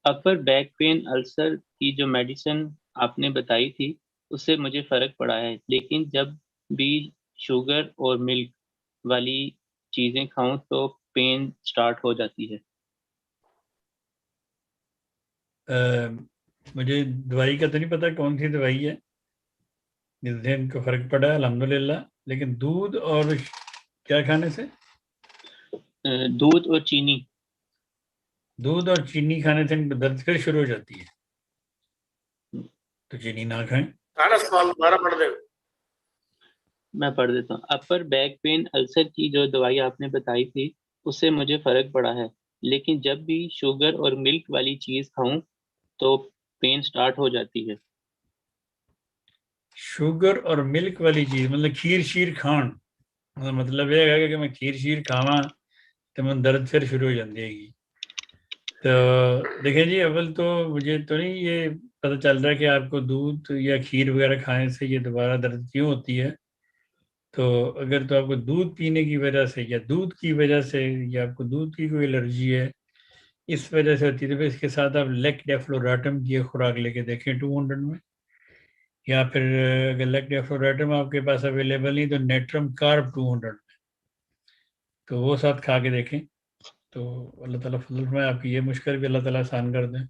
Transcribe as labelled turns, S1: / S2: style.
S1: Upper back pain ulcer की जो medicine आपने बताई थी उससे मुझे फर्क पड़ा है, लेकिन जब भी शुगर और मिल्क वाली चीजें खाऊं तो पेन स्टार्ट हो जाती है।
S2: अ, मुझे दवाई का तो नहीं पता कौन सी दवाई है जिससे इनको फर्क पड़ा है, अल्हम्दुलिल्लाह। लेकिन दूध और क्या खाने से?
S1: दूध और चीनी।
S2: दूध और चीनी खाने से इनको दर्द फिर शुरू हो जाती है, तो चीनी ना खाएं।
S3: सारा सवाल दोबारा पढ़ दे।
S1: मैं पढ़ देता हूँ। अपर बैक पेन अल्सर की जो दवाई आपने बताई थी उससे मुझे फर्क पड़ा है, लेकिन जब भी शुगर और मिल्क वाली चीज खाऊं तो पेन स्टार्ट हो जाती है।
S2: शुगर और मिल्क वाली चीज मतलब खीर शीर खान, मतलब ये है कि मैं खीर शीर खावा तो मैं दर्द फिर शुरू हो जाती है। तो देखिए जी, अव्वल तो मुझे तो नहीं ये पता चल रहा है कि आपको दूध या खीर वगैरह खाने से ये दोबारा दर्द क्यों होती है। तो अगर तो आपको दूध पीने की वजह से या दूध की वजह से या आपको दूध की कोई एलर्जी है, इस वजह से होती है, तो फिर इसके साथ आप लेक डेफ्लोराटम की एक खुराक लेके देखें 200 में। या फिर अगर लेक डेफ्लोराटम आपके पास अवेलेबल नहीं तो नेट्रम कार्ब 200, तो वो साथ खा के देखें। तो अल्लाह ताला फजल में आपकी ये मुश्किल भी अल्लाह ताला आसान कर दें।